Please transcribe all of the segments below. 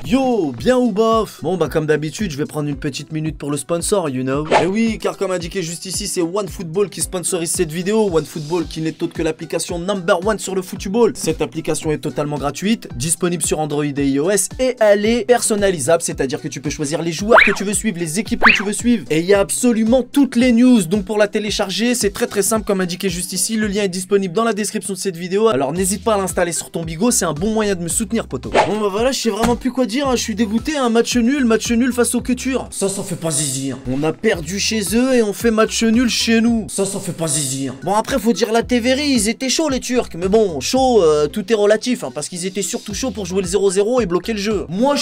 Yo, bien ou bof? Bon bah comme d'habitude, je vais prendre une petite minute pour le sponsor, you know. Et oui, car comme indiqué juste ici, c'est OneFootball qui sponsorise cette vidéo. OneFootball qui n'est autre que l'application #1 sur le football. Cette application est totalement gratuite, disponible sur Android et iOS et elle est personnalisable, c'est-à-dire que tu peux choisir les joueurs que tu veux suivre, les équipes que tu veux suivre. Et il y a absolument toutes les news, donc pour la télécharger, c'est très simple comme indiqué juste ici. Le lien est disponible dans la description de cette vidéo, alors n'hésite pas à l'installer sur ton bigot, c'est un bon moyen de me soutenir, poto. Bon bah voilà, je sais vraiment plus quoi dire, hein. Je suis dégoûté, un match nul face au Couture. Ça fait pas zizir. On a perdu chez eux et on fait match nul chez nous. Ça fait pas zizir. Bon après faut dire la TVRI, ils étaient chauds les Turcs, mais bon, chaud, tout est relatif, hein, parce qu'ils étaient surtout chauds pour jouer le 0-0 et bloquer le jeu. Moi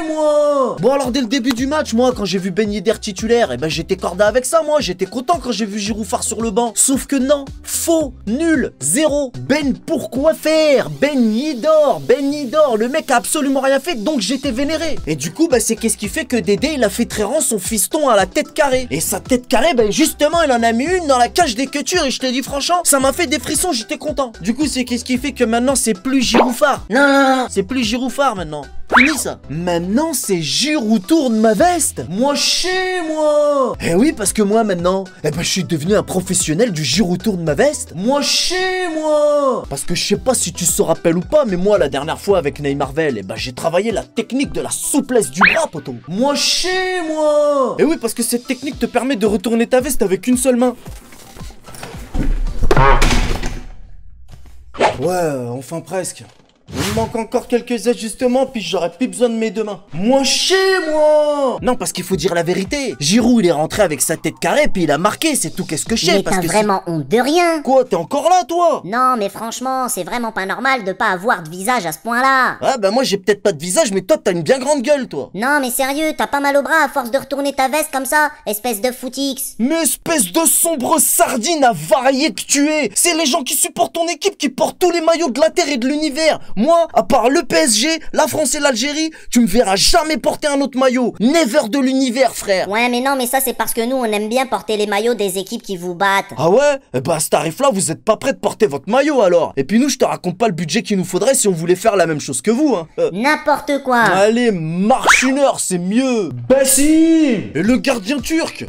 moi. Bon alors dès le début du match, moi quand j'ai vu Ben Yedder titulaire, et ben j'étais corda avec ça, moi j'étais content quand j'ai vu Giroud Far sur le banc. Sauf que non, faux, nul, zéro. Ben pourquoi faire? Ben Yedder, le mec a absolument rien fait, donc j'étais vénéré. Et du coup bah c'est qu'est-ce qui fait que Dédé il a fait Tréran son fiston à la tête carrée. Et sa tête carrée, bah justement il en a mis une dans la cage des Couture et je te dis franchement, ça m'a fait des frissons, j'étais content. Du coup c'est qu'est-ce qui fait que maintenant c'est plus Giroud Far. Non, c'est plus Giroud Far maintenant. Fini ça. Maintenant c'est Giroud tourne ma veste. Moi chez moi. Eh oui parce que moi maintenant, eh ben je suis devenu un professionnel du Giroud tourne ma veste. Moi chez moi. Parce que je sais pas si tu te rappelles ou pas, mais moi la dernière fois avec Neymarvel, eh ben j'ai travaillé la technique de la souplesse du bras, poto. Moi chez moi. Eh oui parce que cette technique te permet de retourner ta veste avec une seule main. Ouais, enfin presque. Il manque encore quelques ajustements, puis j'aurais plus besoin de mes deux mains. Moi chez moi. Non, parce qu'il faut dire la vérité. Giroud, il est rentré avec sa tête carrée, puis il a marqué, c'est tout. Qu'est-ce que je sais? Mais t'as vraiment honte de rien. Quoi, t'es encore là, toi? Non, mais franchement, c'est vraiment pas normal de pas avoir de visage à ce point-là. Ah, bah moi, j'ai peut-être pas de visage, mais toi, t'as une bien grande gueule, toi. Non, mais sérieux, t'as pas mal au bras à force de retourner ta veste comme ça, espèce de footix. Mais espèce de sombre sardine avariée que tu es. C'est les gens qui supportent ton équipe qui portent tous les maillots de la Terre et de l'univers. Moi, à part le PSG, la France et l'Algérie, tu me verras jamais porter un autre maillot. Never de l'univers, frère. Ouais, mais non, mais ça c'est parce que nous on aime bien porter les maillots des équipes qui vous battent. Ah ouais? Eh bah à ce tarif-là, vous êtes pas prêt de porter votre maillot alors. Et puis nous, je te raconte pas le budget qu'il nous faudrait si on voulait faire la même chose que vous, hein. N'importe quoi. Allez, marche une heure, c'est mieux. Bah si. Et le gardien turc,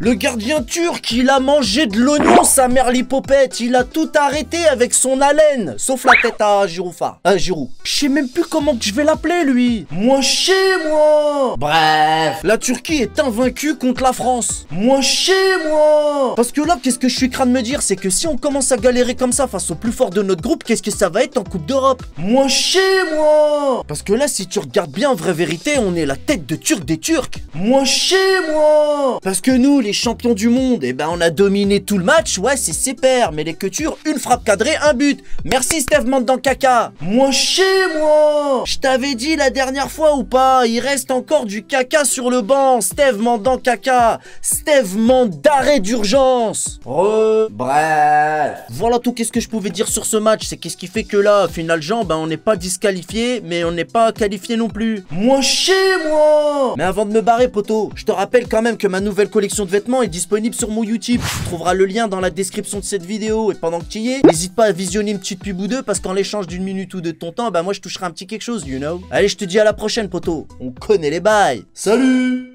il a mangé de l'oignon, sa mère l'hypopète. Il a tout arrêté avec son haleine, sauf la tête à Giroud Far. Giroud. Je sais même plus comment que je vais l'appeler, lui. Moi chez moi. Bref, la Turquie est invaincue contre la France. Moi chez moi. Parce que là, qu'est-ce que je suis craint de me dire, c'est que si on commence à galérer comme ça face au plus fort de notre groupe, qu'est-ce que ça va être en Coupe d'Europe? Moi chez moi. Parce que là, si tu regardes bien, en vraie vérité, on est la tête de Turc des Turcs. Moi chez moi. Parce que nous, les champions du monde, eh ben on a dominé tout le match, ouais, c'est super. Mais les Couture, une frappe cadrée, un but. Merci Steve Mandan Caca. Moi chez moi. Je t'avais dit la dernière fois ou pas? Il reste encore du caca sur le banc. Steve Mandan Caca. Steve mande d'arrêt d'urgence. Bref. Voilà tout qu'est-ce que je pouvais dire sur ce match. C'est qu'est-ce qui fait que là, final Jean, ben on n'est pas disqualifié, mais on n'est pas qualifié non plus. Moi chez moi. Mais avant de me barrer, poto, je te rappelle quand même que ma nouvelle collection de vêtements est disponible sur mon YouTube. Tu trouveras le lien dans la description de cette vidéo. Et pendant que tu y es, n'hésite pas à visionner une petite pub ou deux, parce qu'en l'échange d'une minute ou deux de ton temps, bah moi je toucherai un petit quelque chose, you know. Allez, je te dis à la prochaine, poto. On connaît les bails. Salut.